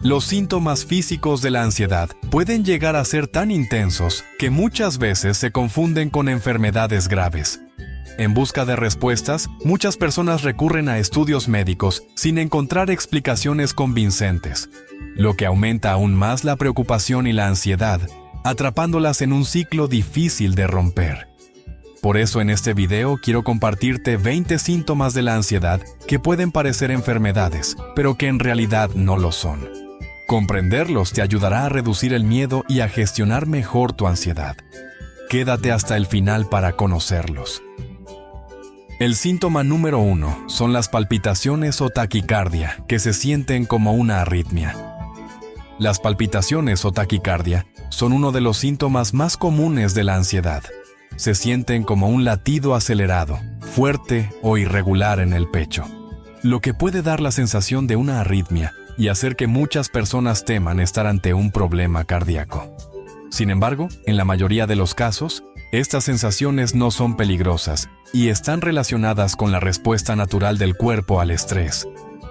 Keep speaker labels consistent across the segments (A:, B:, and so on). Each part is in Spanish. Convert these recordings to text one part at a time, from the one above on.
A: Los síntomas físicos de la ansiedad pueden llegar a ser tan intensos que muchas veces se confunden con enfermedades graves. En busca de respuestas, muchas personas recurren a estudios médicos sin encontrar explicaciones convincentes, lo que aumenta aún más la preocupación y la ansiedad, atrapándolas en un ciclo difícil de romper. Por eso en este video quiero compartirte 20 síntomas de la ansiedad que pueden parecer enfermedades, pero que en realidad no lo son. Comprenderlos te ayudará a reducir el miedo y a gestionar mejor tu ansiedad. Quédate hasta el final para conocerlos. El síntoma número 1 son las palpitaciones o taquicardia, que se sienten como una arritmia. Las palpitaciones o taquicardia son uno de los síntomas más comunes de la ansiedad. Se sienten como un latido acelerado, fuerte o irregular en el pecho, lo que puede dar la sensación de una arritmia y hacer que muchas personas teman estar ante un problema cardíaco. Sin embargo, en la mayoría de los casos, estas sensaciones no son peligrosas y están relacionadas con la respuesta natural del cuerpo al estrés.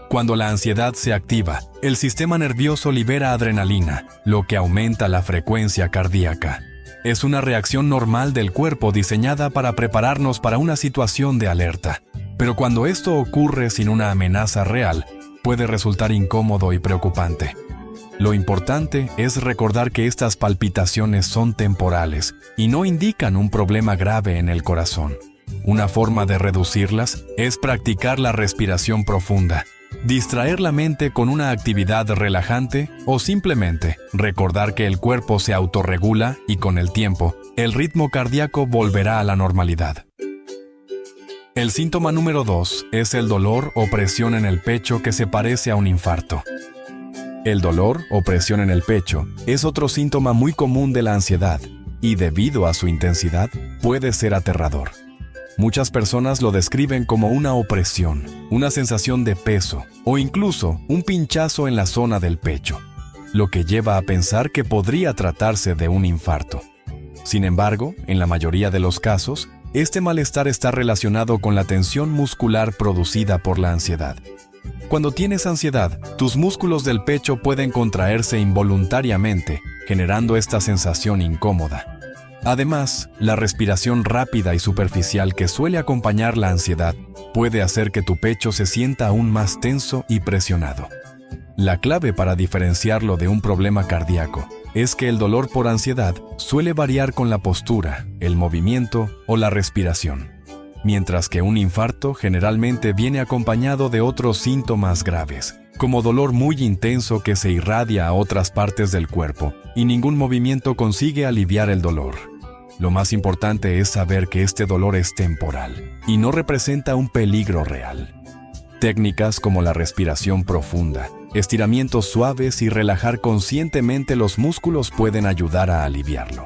A: Cuando la ansiedad se activa, el sistema nervioso libera adrenalina, lo que aumenta la frecuencia cardíaca. Es una reacción normal del cuerpo diseñada para prepararnos para una situación de alerta. Pero cuando esto ocurre sin una amenaza real, puede resultar incómodo y preocupante. Lo importante es recordar que estas palpitaciones son temporales y no indican un problema grave en el corazón. Una forma de reducirlas es practicar la respiración profunda, distraer la mente con una actividad relajante o simplemente recordar que el cuerpo se autorregula y con el tiempo, el ritmo cardíaco volverá a la normalidad. El síntoma número 2 es el dolor o presión en el pecho que se parece a un infarto. El dolor o presión en el pecho es otro síntoma muy común de la ansiedad y debido a su intensidad puede ser aterrador. Muchas personas lo describen como una opresión, una sensación de peso o incluso un pinchazo en la zona del pecho, lo que lleva a pensar que podría tratarse de un infarto. Sin embargo, en la mayoría de los casos, este malestar está relacionado con la tensión muscular producida por la ansiedad. Cuando tienes ansiedad, tus músculos del pecho pueden contraerse involuntariamente, generando esta sensación incómoda. Además, la respiración rápida y superficial que suele acompañar la ansiedad puede hacer que tu pecho se sienta aún más tenso y presionado. La clave para diferenciarlo de un problema cardíaco es que el dolor por ansiedad suele variar con la postura, el movimiento o la respiración, mientras que un infarto generalmente viene acompañado de otros síntomas graves, como dolor muy intenso que se irradia a otras partes del cuerpo y ningún movimiento consigue aliviar el dolor. Lo más importante es saber que este dolor es temporal y no representa un peligro real. Técnicas como la respiración profunda, estiramientos suaves y relajar conscientemente los músculos pueden ayudar a aliviarlo.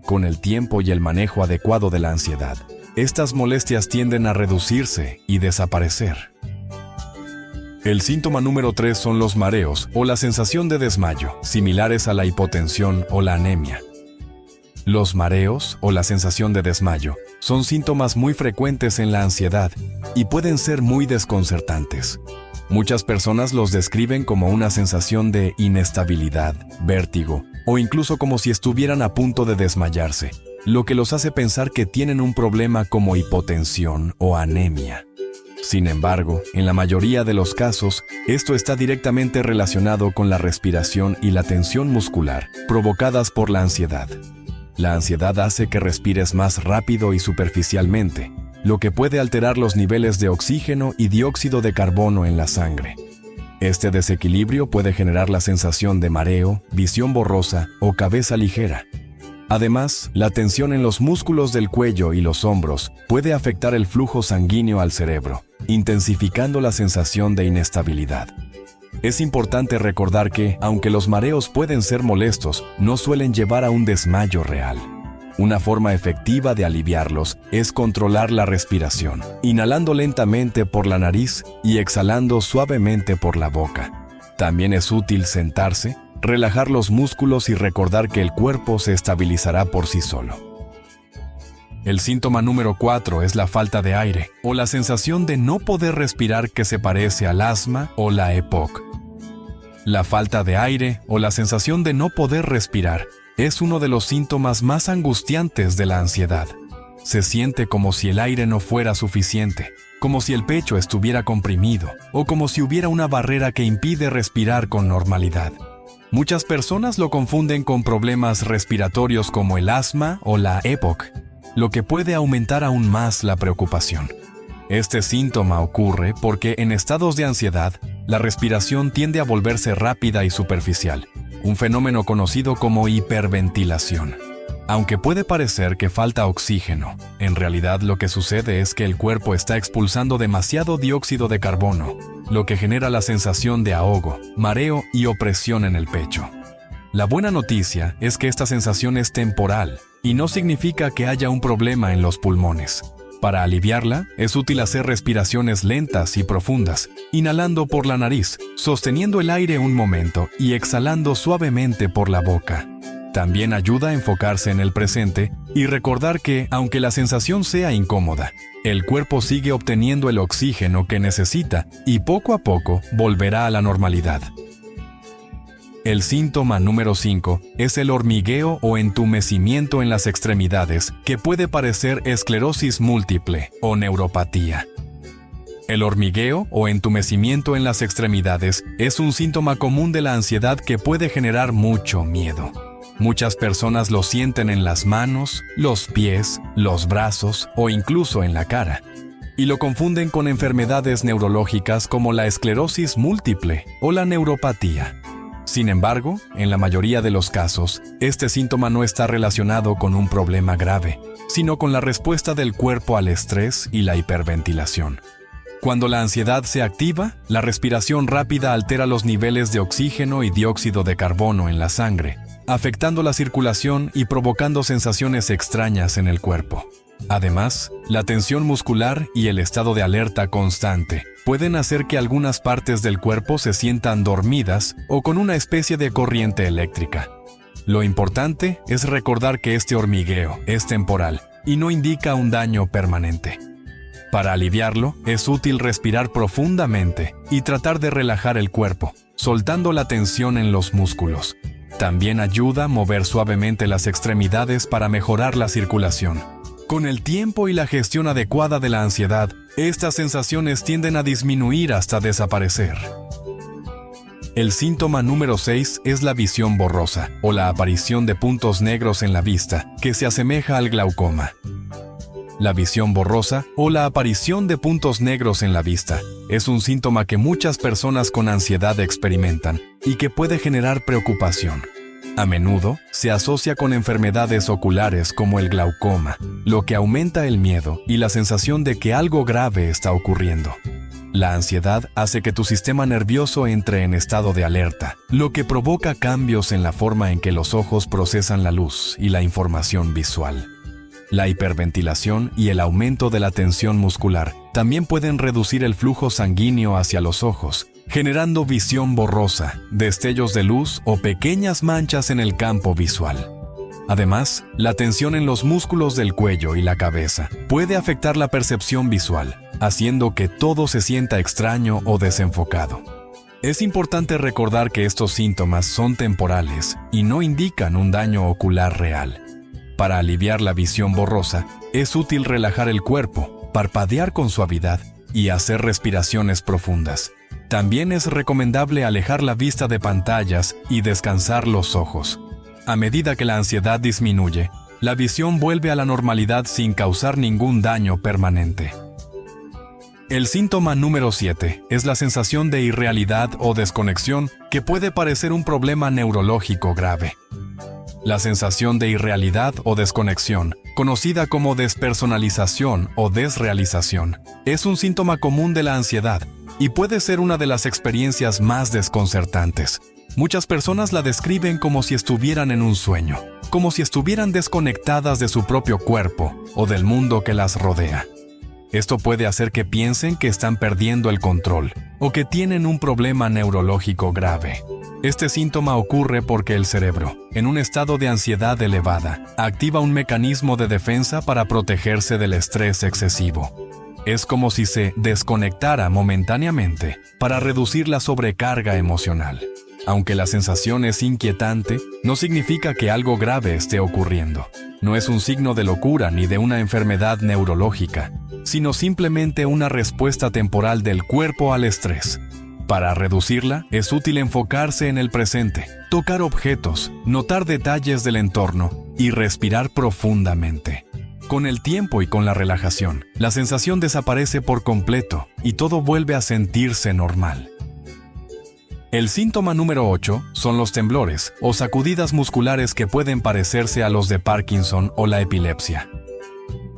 A: Con el tiempo y el manejo adecuado de la ansiedad, estas molestias tienden a reducirse y desaparecer. El síntoma número 3 son los mareos o la sensación de desmayo, similares a la hipotensión o la anemia. Los mareos o la sensación de desmayo son síntomas muy frecuentes en la ansiedad y pueden ser muy desconcertantes. Muchas personas los describen como una sensación de inestabilidad, vértigo o incluso como si estuvieran a punto de desmayarse, lo que los hace pensar que tienen un problema como hipotensión o anemia. Sin embargo, en la mayoría de los casos, esto está directamente relacionado con la respiración y la tensión muscular provocadas por la ansiedad. La ansiedad hace que respires más rápido y superficialmente, lo que puede alterar los niveles de oxígeno y dióxido de carbono en la sangre. Este desequilibrio puede generar la sensación de mareo, visión borrosa o cabeza ligera. Además, la tensión en los músculos del cuello y los hombros puede afectar el flujo sanguíneo al cerebro, intensificando la sensación de inestabilidad. Es importante recordar que, aunque los mareos pueden ser molestos, no suelen llevar a un desmayo real. Una forma efectiva de aliviarlos es controlar la respiración, inhalando lentamente por la nariz y exhalando suavemente por la boca. También es útil sentarse, relajar los músculos y recordar que el cuerpo se estabilizará por sí solo. El síntoma número 4 es la falta de aire o la sensación de no poder respirar que se parece al asma o la EPOC. La falta de aire o la sensación de no poder respirar es uno de los síntomas más angustiantes de la ansiedad. Se siente como si el aire no fuera suficiente, como si el pecho estuviera comprimido o como si hubiera una barrera que impide respirar con normalidad. Muchas personas lo confunden con problemas respiratorios como el asma o la EPOC, lo que puede aumentar aún más la preocupación. Este síntoma ocurre porque en estados de ansiedad, la respiración tiende a volverse rápida y superficial, un fenómeno conocido como hiperventilación. Aunque puede parecer que falta oxígeno, en realidad lo que sucede es que el cuerpo está expulsando demasiado dióxido de carbono, lo que genera la sensación de ahogo, mareo y opresión en el pecho. La buena noticia es que esta sensación es temporal y no significa que haya un problema en los pulmones. Para aliviarla, es útil hacer respiraciones lentas y profundas, inhalando por la nariz, sosteniendo el aire un momento y exhalando suavemente por la boca. También ayuda a enfocarse en el presente y recordar que, aunque la sensación sea incómoda, el cuerpo sigue obteniendo el oxígeno que necesita y poco a poco volverá a la normalidad. El síntoma número 5 es el hormigueo o entumecimiento en las extremidades, que puede parecer esclerosis múltiple o neuropatía. El hormigueo o entumecimiento en las extremidades es un síntoma común de la ansiedad que puede generar mucho miedo. Muchas personas lo sienten en las manos, los pies, los brazos o incluso en la cara, y lo confunden con enfermedades neurológicas como la esclerosis múltiple o la neuropatía. Sin embargo, en la mayoría de los casos, este síntoma no está relacionado con un problema grave, sino con la respuesta del cuerpo al estrés y la hiperventilación. Cuando la ansiedad se activa, la respiración rápida altera los niveles de oxígeno y dióxido de carbono en la sangre, afectando la circulación y provocando sensaciones extrañas en el cuerpo. Además, la tensión muscular y el estado de alerta constante pueden hacer que algunas partes del cuerpo se sientan dormidas o con una especie de corriente eléctrica. Lo importante es recordar que este hormigueo es temporal y no indica un daño permanente. Para aliviarlo, es útil respirar profundamente y tratar de relajar el cuerpo, soltando la tensión en los músculos. También ayuda a mover suavemente las extremidades para mejorar la circulación. Con el tiempo y la gestión adecuada de la ansiedad, estas sensaciones tienden a disminuir hasta desaparecer. El síntoma número 6 es la visión borrosa, o la aparición de puntos negros en la vista, que se asemeja al glaucoma. La visión borrosa, o la aparición de puntos negros en la vista, es un síntoma que muchas personas con ansiedad experimentan y que puede generar preocupación. A menudo se asocia con enfermedades oculares como el glaucoma, lo que aumenta el miedo y la sensación de que algo grave está ocurriendo. La ansiedad hace que tu sistema nervioso entre en estado de alerta, lo que provoca cambios en la forma en que los ojos procesan la luz y la información visual. La hiperventilación y el aumento de la tensión muscular también pueden reducir el flujo sanguíneo hacia los ojos, generando visión borrosa, destellos de luz o pequeñas manchas en el campo visual. Además, la tensión en los músculos del cuello y la cabeza puede afectar la percepción visual, haciendo que todo se sienta extraño o desenfocado. Es importante recordar que estos síntomas son temporales y no indican un daño ocular real. Para aliviar la visión borrosa, es útil relajar el cuerpo, parpadear con suavidad y hacer respiraciones profundas. También es recomendable alejar la vista de pantallas y descansar los ojos. A medida que la ansiedad disminuye, la visión vuelve a la normalidad sin causar ningún daño permanente. El síntoma número 7 es la sensación de irrealidad o desconexión que puede parecer un problema neurológico grave. La sensación de irrealidad o desconexión, conocida como despersonalización o desrealización, es un síntoma común de la ansiedad y puede ser una de las experiencias más desconcertantes. Muchas personas la describen como si estuvieran en un sueño, como si estuvieran desconectadas de su propio cuerpo o del mundo que las rodea. Esto puede hacer que piensen que están perdiendo el control o que tienen un problema neurológico grave. Este síntoma ocurre porque el cerebro, en un estado de ansiedad elevada, activa un mecanismo de defensa para protegerse del estrés excesivo. Es como si se desconectara momentáneamente para reducir la sobrecarga emocional. Aunque la sensación es inquietante, no significa que algo grave esté ocurriendo. No es un signo de locura ni de una enfermedad neurológica, sino simplemente una respuesta temporal del cuerpo al estrés. Para reducirla, es útil enfocarse en el presente, tocar objetos, notar detalles del entorno y respirar profundamente. Con el tiempo y con la relajación, la sensación desaparece por completo y todo vuelve a sentirse normal. El síntoma número 8 son los temblores o sacudidas musculares que pueden parecerse a los de Parkinson o la epilepsia.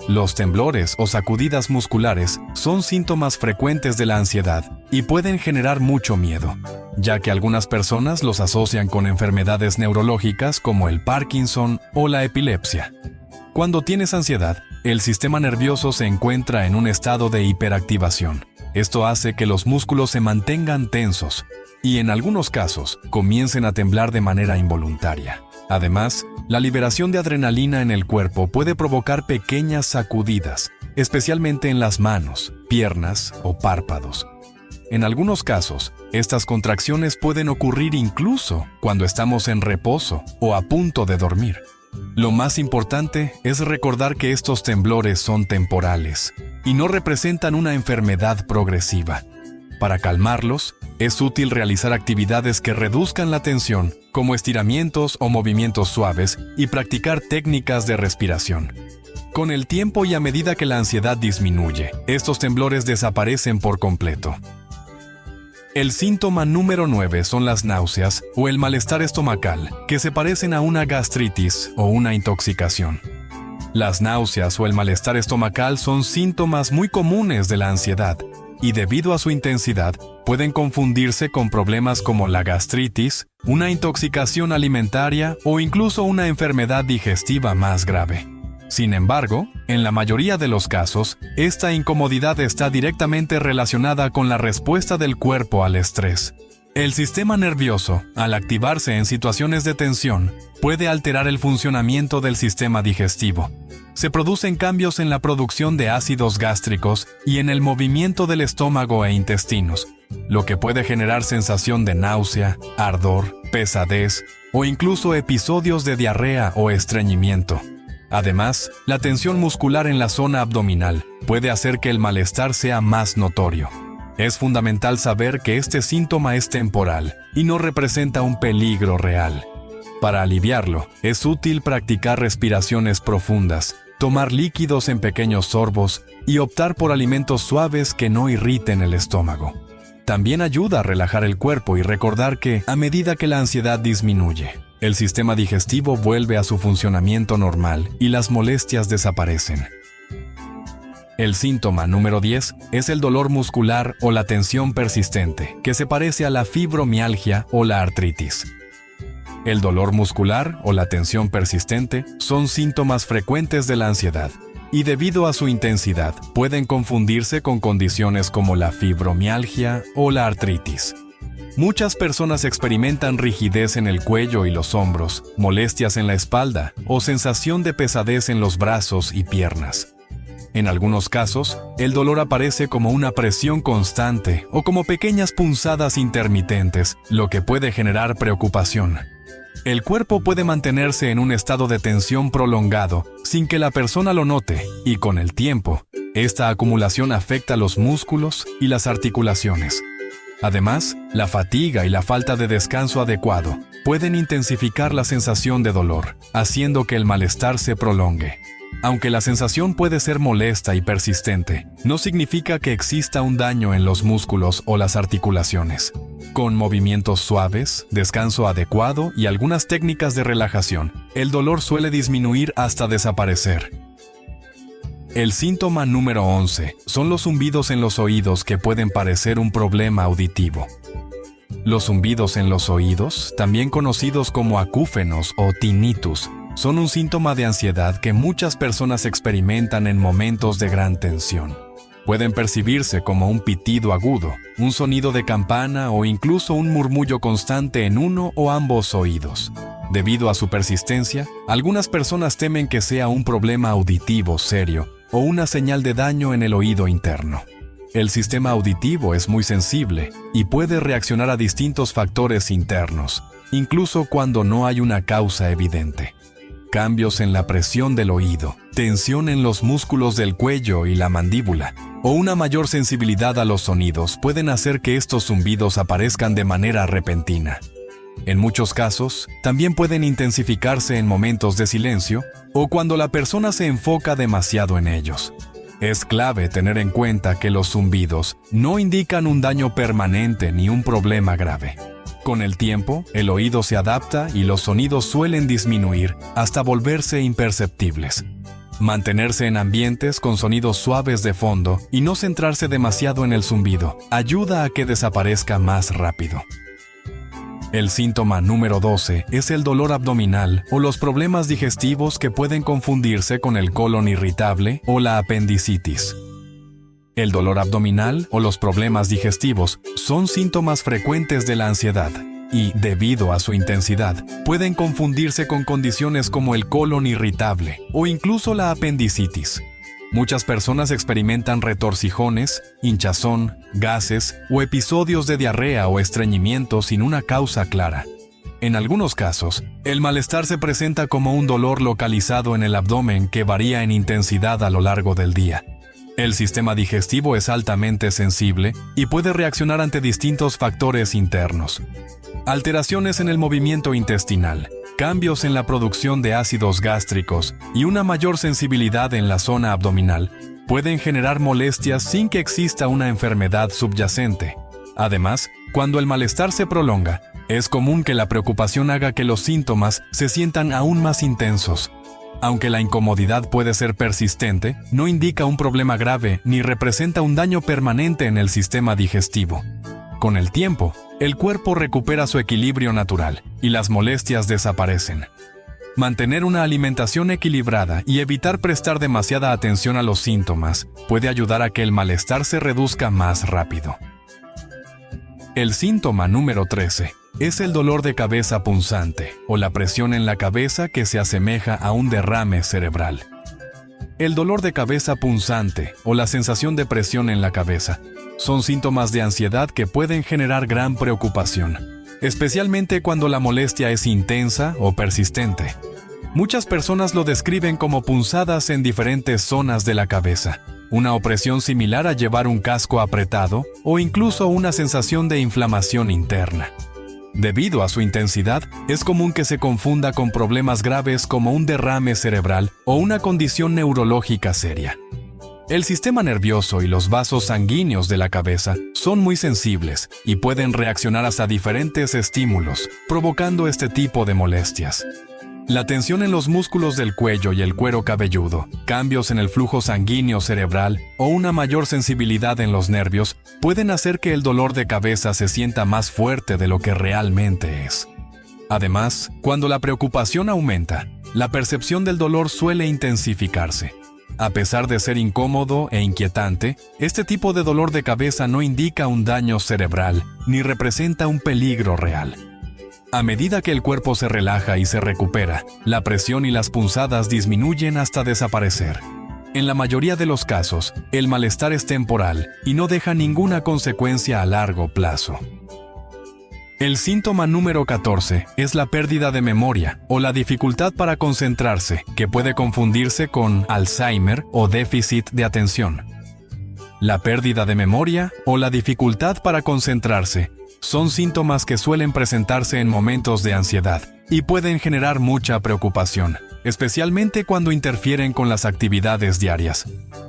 A: Los temblores o sacudidas musculares son síntomas frecuentes de la ansiedad y pueden generar mucho miedo, ya que algunas personas los asocian con enfermedades neurológicas como el Parkinson o la epilepsia. Cuando tienes ansiedad, el sistema nervioso se encuentra en un estado de hiperactivación. Esto hace que los músculos se mantengan tensos y en algunos casos comiencen a temblar de manera involuntaria. Además, la liberación de adrenalina en el cuerpo puede provocar pequeñas sacudidas, especialmente en las manos, piernas o párpados. En algunos casos, estas contracciones pueden ocurrir incluso cuando estamos en reposo o a punto de dormir. Lo más importante es recordar que estos temblores son temporales y no representan una enfermedad progresiva. Para calmarlos, es útil realizar actividades que reduzcan la tensión, como estiramientos o movimientos suaves, y practicar técnicas de respiración. Con el tiempo y a medida que la ansiedad disminuye, estos temblores desaparecen por completo. El síntoma número 9 son las náuseas o el malestar estomacal, que se parecen a una gastritis o una intoxicación. Las náuseas o el malestar estomacal son síntomas muy comunes de la ansiedad, y debido a su intensidad, pueden confundirse con problemas como la gastritis, una intoxicación alimentaria o incluso una enfermedad digestiva más grave. Sin embargo, en la mayoría de los casos, esta incomodidad está directamente relacionada con la respuesta del cuerpo al estrés. El sistema nervioso, al activarse en situaciones de tensión, puede alterar el funcionamiento del sistema digestivo. Se producen cambios en la producción de ácidos gástricos y en el movimiento del estómago e intestinos, lo que puede generar sensación de náusea, ardor, pesadez o incluso episodios de diarrea o estreñimiento. Además, la tensión muscular en la zona abdominal puede hacer que el malestar sea más notorio. Es fundamental saber que este síntoma es temporal y no representa un peligro real. Para aliviarlo, es útil practicar respiraciones profundas, tomar líquidos en pequeños sorbos y optar por alimentos suaves que no irriten el estómago. También ayuda a relajar el cuerpo y recordar que, a medida que la ansiedad disminuye, el sistema digestivo vuelve a su funcionamiento normal y las molestias desaparecen. El síntoma número 10 es el dolor muscular o la tensión persistente, que se parece a la fibromialgia o la artritis. El dolor muscular o la tensión persistente son síntomas frecuentes de la ansiedad y debido a su intensidad pueden confundirse con condiciones como la fibromialgia o la artritis. Muchas personas experimentan rigidez en el cuello y los hombros, molestias en la espalda o sensación de pesadez en los brazos y piernas. En algunos casos, el dolor aparece como una presión constante o como pequeñas punzadas intermitentes, lo que puede generar preocupación. El cuerpo puede mantenerse en un estado de tensión prolongado sin que la persona lo note y con el tiempo, esta acumulación afecta los músculos y las articulaciones. Además, la fatiga y la falta de descanso adecuado pueden intensificar la sensación de dolor, haciendo que el malestar se prolongue. Aunque la sensación puede ser molesta y persistente, no significa que exista un daño en los músculos o las articulaciones. Con movimientos suaves, descanso adecuado y algunas técnicas de relajación, el dolor suele disminuir hasta desaparecer. El síntoma número 11 son los zumbidos en los oídos que pueden parecer un problema auditivo. Los zumbidos en los oídos, también conocidos como acúfenos o tinnitus, son un síntoma de ansiedad que muchas personas experimentan en momentos de gran tensión. Pueden percibirse como un pitido agudo, un sonido de campana o incluso un murmullo constante en uno o ambos oídos. Debido a su persistencia, algunas personas temen que sea un problema auditivo serio o una señal de daño en el oído interno. el sistema auditivo es muy sensible y puede reaccionar a distintos factores internos, incluso cuando no hay una causa evidente. Cambios en la presión del oído, tensión en los músculos del cuello y la mandíbula, o una mayor sensibilidad a los sonidos pueden hacer que estos zumbidos aparezcan de manera repentina. En muchos casos, también pueden intensificarse en momentos de silencio o cuando la persona se enfoca demasiado en ellos. Es clave tener en cuenta que los zumbidos no indican un daño permanente ni un problema grave. Con el tiempo, el oído se adapta y los sonidos suelen disminuir hasta volverse imperceptibles. Mantenerse en ambientes con sonidos suaves de fondo y no centrarse demasiado en el zumbido ayuda a que desaparezca más rápido. El síntoma número 12 es el dolor abdominal o los problemas digestivos que pueden confundirse con el colon irritable o la apendicitis. El dolor abdominal o los problemas digestivos son síntomas frecuentes de la ansiedad y, debido a su intensidad, pueden confundirse con condiciones como el colon irritable o incluso la apendicitis. Muchas personas experimentan retorcijones, hinchazón, gases o episodios de diarrea o estreñimiento sin una causa clara. En algunos casos, el malestar se presenta como un dolor localizado en el abdomen que varía en intensidad a lo largo del día. El sistema digestivo es altamente sensible y puede reaccionar ante distintos factores internos. Alteraciones en el movimiento intestinal, cambios en la producción de ácidos gástricos y una mayor sensibilidad en la zona abdominal pueden generar molestias sin que exista una enfermedad subyacente. Además, cuando el malestar se prolonga, es común que la preocupación haga que los síntomas se sientan aún más intensos. Aunque la incomodidad puede ser persistente, no indica un problema grave ni representa un daño permanente en el sistema digestivo. Con el tiempo, el cuerpo recupera su equilibrio natural y las molestias desaparecen. Mantener una alimentación equilibrada y evitar prestar demasiada atención a los síntomas puede ayudar a que el malestar se reduzca más rápido. El síntoma número 13 es el dolor de cabeza punzante o la presión en la cabeza que se asemeja a un derrame cerebral. El dolor de cabeza punzante o la sensación de presión en la cabeza son síntomas de ansiedad que pueden generar gran preocupación, especialmente cuando la molestia es intensa o persistente. Muchas personas lo describen como punzadas en diferentes zonas de la cabeza, una opresión similar a llevar un casco apretado o incluso una sensación de inflamación interna. Debido a su intensidad, es común que se confunda con problemas graves como un derrame cerebral o una condición neurológica seria. El sistema nervioso y los vasos sanguíneos de la cabeza son muy sensibles y pueden reaccionar hasta diferentes estímulos, provocando este tipo de molestias. La tensión en los músculos del cuello y el cuero cabelludo, cambios en el flujo sanguíneo cerebral o una mayor sensibilidad en los nervios pueden hacer que el dolor de cabeza se sienta más fuerte de lo que realmente es. Además, cuando la preocupación aumenta, la percepción del dolor suele intensificarse. A pesar de ser incómodo e inquietante, este tipo de dolor de cabeza no indica un daño cerebral ni representa un peligro real. A medida que el cuerpo se relaja y se recupera, la presión y las punzadas disminuyen hasta desaparecer. En la mayoría de los casos, el malestar es temporal y no deja ninguna consecuencia a largo plazo. El síntoma número 14 es la pérdida de memoria o la dificultad para concentrarse, que puede confundirse con Alzheimer o déficit de atención. La pérdida de memoria o la dificultad para concentrarse son síntomas que suelen presentarse en momentos de ansiedad y pueden generar mucha preocupación, especialmente cuando interfieren con las actividades diarias.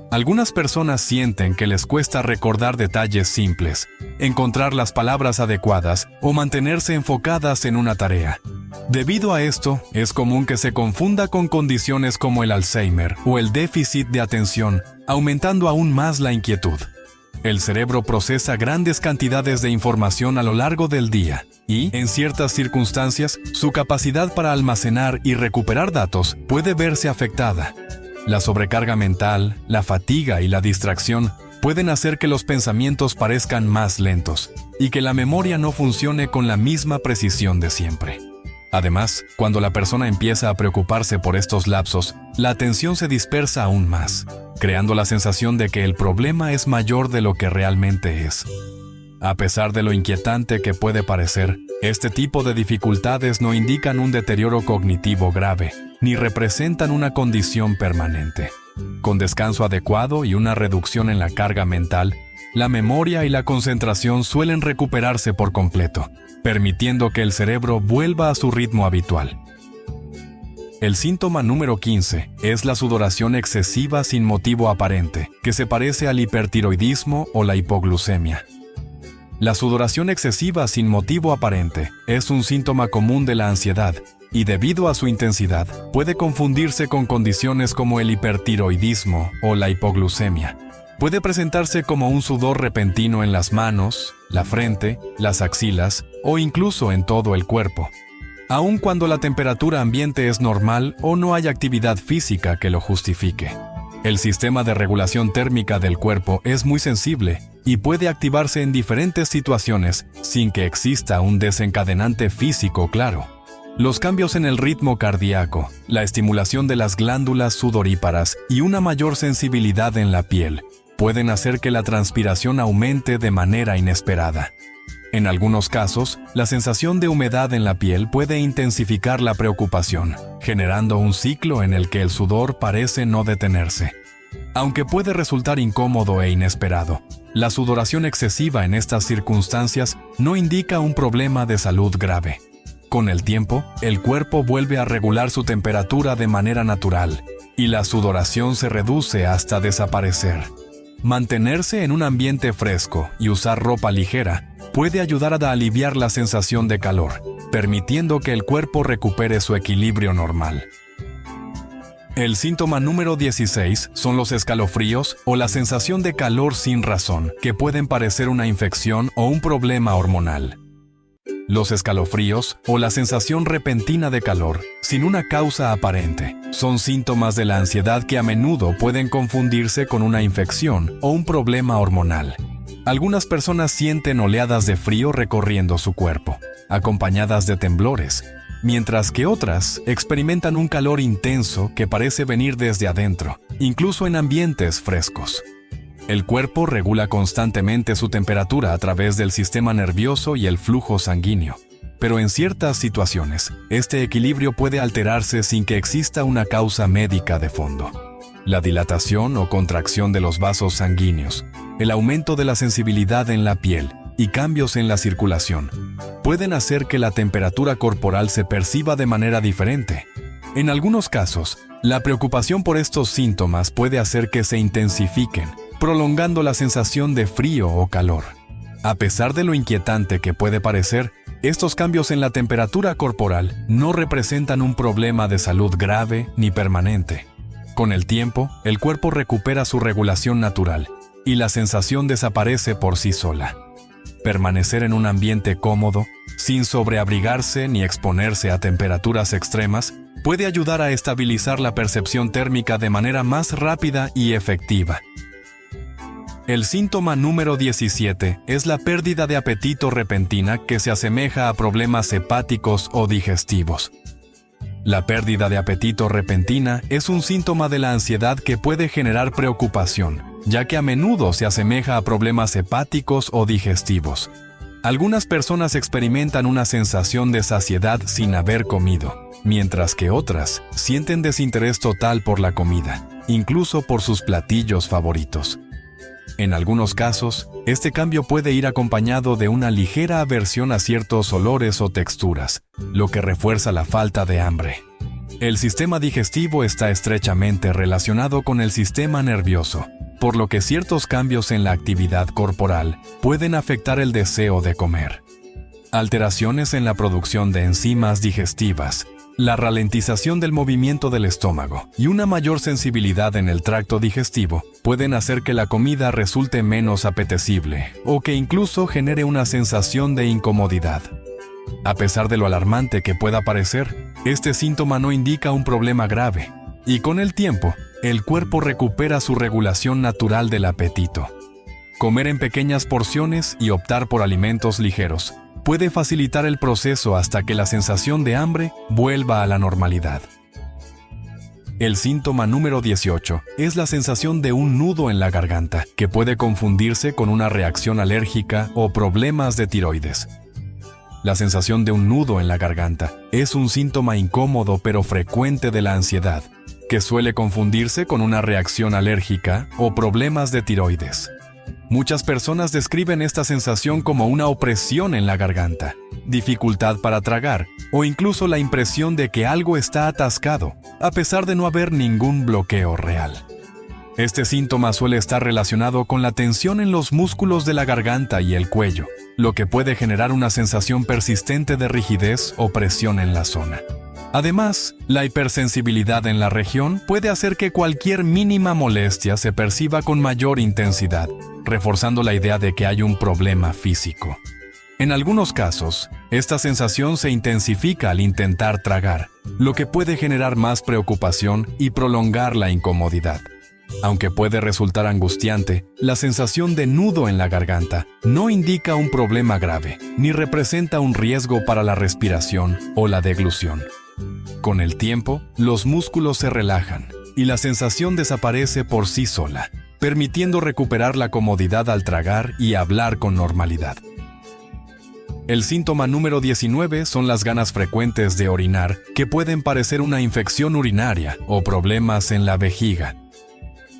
A: Algunas personas sienten que les cuesta recordar detalles simples, encontrar las palabras adecuadas o mantenerse enfocadas en una tarea. Debido a esto, es común que se confunda con condiciones como el Alzheimer o el déficit de atención, aumentando aún más la inquietud. El cerebro procesa grandes cantidades de información a lo largo del día y, en ciertas circunstancias, su capacidad para almacenar y recuperar datos puede verse afectada. La sobrecarga mental, la fatiga y la distracción pueden hacer que los pensamientos parezcan más lentos y que la memoria no funcione con la misma precisión de siempre. Además, cuando la persona empieza a preocuparse por estos lapsos, la atención se dispersa aún más, creando la sensación de que el problema es mayor de lo que realmente es. A pesar de lo inquietante que puede parecer, este tipo de dificultades no indican un deterioro cognitivo grave, ni representan una condición permanente. Con descanso adecuado y una reducción en la carga mental, la memoria y la concentración suelen recuperarse por completo, permitiendo que el cerebro vuelva a su ritmo habitual. El síntoma número 15 es la sudoración excesiva sin motivo aparente, que se parece al hipertiroidismo o la hipoglucemia. La sudoración excesiva sin motivo aparente es un síntoma común de la ansiedad y, debido a su intensidad, puede confundirse con condiciones como el hipertiroidismo o la hipoglucemia. Puede presentarse como un sudor repentino en las manos, la frente, las axilas o incluso en todo el cuerpo, aun cuando la temperatura ambiente es normal o no hay actividad física que lo justifique. El sistema de regulación térmica del cuerpo es muy sensible y puede activarse en diferentes situaciones sin que exista un desencadenante físico claro. Los cambios en el ritmo cardíaco, la estimulación de las glándulas sudoríparas y una mayor sensibilidad en la piel pueden hacer que la transpiración aumente de manera inesperada. En algunos casos, la sensación de humedad en la piel puede intensificar la preocupación, generando un ciclo en el que el sudor parece no detenerse. Aunque puede resultar incómodo e inesperado, la sudoración excesiva en estas circunstancias no indica un problema de salud grave. Con el tiempo, el cuerpo vuelve a regular su temperatura de manera natural y la sudoración se reduce hasta desaparecer. Mantenerse en un ambiente fresco y usar ropa ligera puede ayudar a aliviar la sensación de calor, permitiendo que el cuerpo recupere su equilibrio normal. El síntoma número 16 son los escalofríos o la sensación de calor sin razón, que pueden parecer una infección o un problema hormonal. Los escalofríos o la sensación repentina de calor, sin una causa aparente, son síntomas de la ansiedad que a menudo pueden confundirse con una infección o un problema hormonal. Algunas personas sienten oleadas de frío recorriendo su cuerpo, acompañadas de temblores, mientras que otras experimentan un calor intenso que parece venir desde adentro, incluso en ambientes frescos. El cuerpo regula constantemente su temperatura a través del sistema nervioso y el flujo sanguíneo, pero en ciertas situaciones, este equilibrio puede alterarse sin que exista una causa médica de fondo. La dilatación o contracción de los vasos sanguíneos, el aumento de la sensibilidad en la piel y cambios en la circulación pueden hacer que la temperatura corporal se perciba de manera diferente. En algunos casos, la preocupación por estos síntomas puede hacer que se intensifiquen, prolongando la sensación de frío o calor. A pesar de lo inquietante que puede parecer, estos cambios en la temperatura corporal no representan un problema de salud grave ni permanente. Con el tiempo, el cuerpo recupera su regulación natural y la sensación desaparece por sí sola. Permanecer en un ambiente cómodo, sin sobreabrigarse ni exponerse a temperaturas extremas, puede ayudar a estabilizar la percepción térmica de manera más rápida y efectiva. El síntoma número 17 es la pérdida de apetito repentina que se asemeja a problemas hepáticos o digestivos. La pérdida de apetito repentina es un síntoma de la ansiedad que puede generar preocupación, ya que a menudo se asemeja a problemas hepáticos o digestivos. Algunas personas experimentan una sensación de saciedad sin haber comido, mientras que otras sienten desinterés total por la comida, incluso por sus platillos favoritos. En algunos casos, este cambio puede ir acompañado de una ligera aversión a ciertos olores o texturas, lo que refuerza la falta de hambre. El sistema digestivo está estrechamente relacionado con el sistema nervioso, por lo que ciertos cambios en la actividad corporal pueden afectar el deseo de comer. Alteraciones en la producción de enzimas digestivas, la ralentización del movimiento del estómago y una mayor sensibilidad en el tracto digestivo pueden hacer que la comida resulte menos apetecible o que incluso genere una sensación de incomodidad. A pesar de lo alarmante que pueda parecer, este síntoma no indica un problema grave, y con el tiempo, el cuerpo recupera su regulación natural del apetito. Comer en pequeñas porciones y optar por alimentos ligeros puede facilitar el proceso hasta que la sensación de hambre vuelva a la normalidad. El síntoma número 18 es la sensación de un nudo en la garganta, que puede confundirse con una reacción alérgica o problemas de tiroides. La sensación de un nudo en la garganta es un síntoma incómodo pero frecuente de la ansiedad, que suele confundirse con una reacción alérgica o problemas de tiroides. Muchas personas describen esta sensación como una opresión en la garganta, dificultad para tragar o incluso la impresión de que algo está atascado, a pesar de no haber ningún bloqueo real. Este síntoma suele estar relacionado con la tensión en los músculos de la garganta y el cuello, lo que puede generar una sensación persistente de rigidez o presión en la zona. Además, la hipersensibilidad en la región puede hacer que cualquier mínima molestia se perciba con mayor intensidad, reforzando la idea de que hay un problema físico. En algunos casos, esta sensación se intensifica al intentar tragar, lo que puede generar más preocupación y prolongar la incomodidad. Aunque puede resultar angustiante, la sensación de nudo en la garganta no indica un problema grave, ni representa un riesgo para la respiración o la deglución. Con el tiempo, los músculos se relajan y la sensación desaparece por sí sola, permitiendo recuperar la comodidad al tragar y hablar con normalidad. El síntoma número 19 son las ganas frecuentes de orinar, que pueden parecer una infección urinaria o problemas en la vejiga.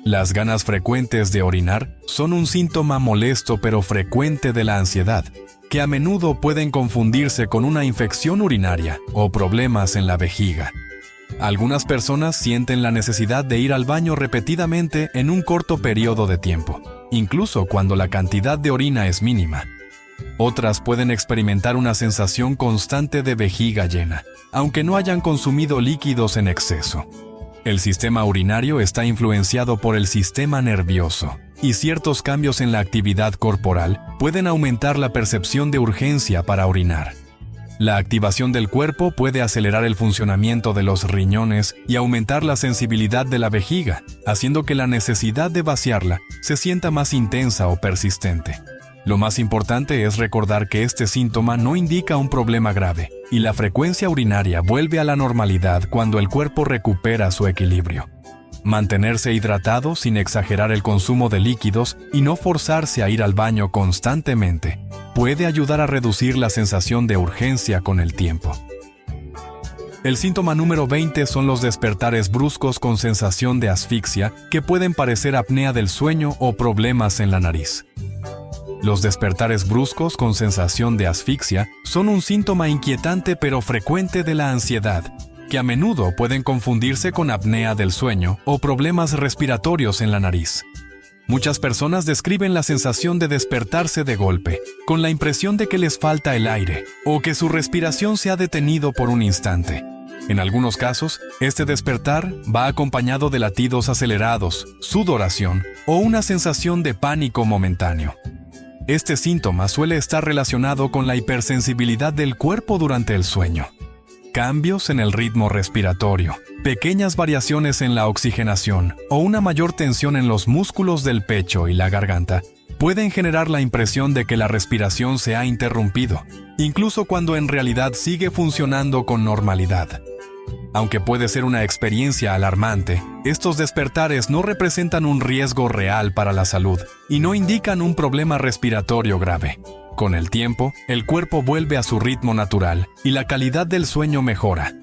A: Las ganas frecuentes de orinar son un síntoma molesto pero frecuente de la ansiedad, que a menudo pueden confundirse con una infección urinaria o problemas en la vejiga. Algunas personas sienten la necesidad de ir al baño repetidamente en un corto periodo de tiempo, incluso cuando la cantidad de orina es mínima. Otras pueden experimentar una sensación constante de vejiga llena, aunque no hayan consumido líquidos en exceso. El sistema urinario está influenciado por el sistema nervioso, y ciertos cambios en la actividad corporal pueden aumentar la percepción de urgencia para orinar. La activación del cuerpo puede acelerar el funcionamiento de los riñones y aumentar la sensibilidad de la vejiga, haciendo que la necesidad de vaciarla se sienta más intensa o persistente. Lo más importante es recordar que este síntoma no indica un problema grave, y la frecuencia urinaria vuelve a la normalidad cuando el cuerpo recupera su equilibrio. Mantenerse hidratado sin exagerar el consumo de líquidos y no forzarse a ir al baño constantemente puede ayudar a reducir la sensación de urgencia con el tiempo. El síntoma número 20 son los despertares bruscos con sensación de asfixia que pueden parecer apnea del sueño o problemas en la nariz. Los despertares bruscos con sensación de asfixia son un síntoma inquietante pero frecuente de la ansiedad, que a menudo pueden confundirse con apnea del sueño o problemas respiratorios en la nariz. Muchas personas describen la sensación de despertarse de golpe, con la impresión de que les falta el aire o que su respiración se ha detenido por un instante. En algunos casos, este despertar va acompañado de latidos acelerados, sudoración o una sensación de pánico momentáneo. Este síntoma suele estar relacionado con la hipersensibilidad del cuerpo durante el sueño. Cambios en el ritmo respiratorio, pequeñas variaciones en la oxigenación o una mayor tensión en los músculos del pecho y la garganta pueden generar la impresión de que la respiración se ha interrumpido, incluso cuando en realidad sigue funcionando con normalidad. Aunque puede ser una experiencia alarmante, estos despertares no representan un riesgo real para la salud y no indican un problema respiratorio grave. Con el tiempo, el cuerpo vuelve a su ritmo natural y la calidad del sueño mejora.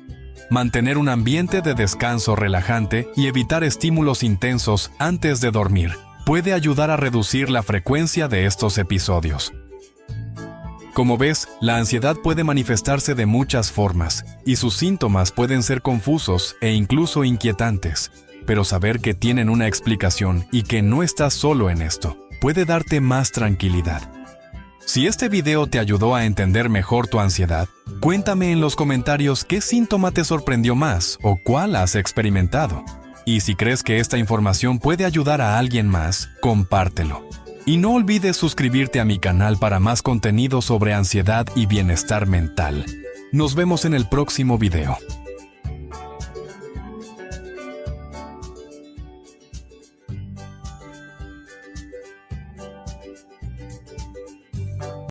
A: Mantener un ambiente de descanso relajante y evitar estímulos intensos antes de dormir puede ayudar a reducir la frecuencia de estos episodios. Como ves, la ansiedad puede manifestarse de muchas formas, y sus síntomas pueden ser confusos e incluso inquietantes, pero saber que tienen una explicación y que no estás solo en esto, puede darte más tranquilidad. Si este video te ayudó a entender mejor tu ansiedad, cuéntame en los comentarios qué síntoma te sorprendió más o cuál has experimentado. Y si crees que esta información puede ayudar a alguien más, compártelo. Y no olvides suscribirte a mi canal para más contenido sobre ansiedad y bienestar mental. Nos vemos en el próximo video.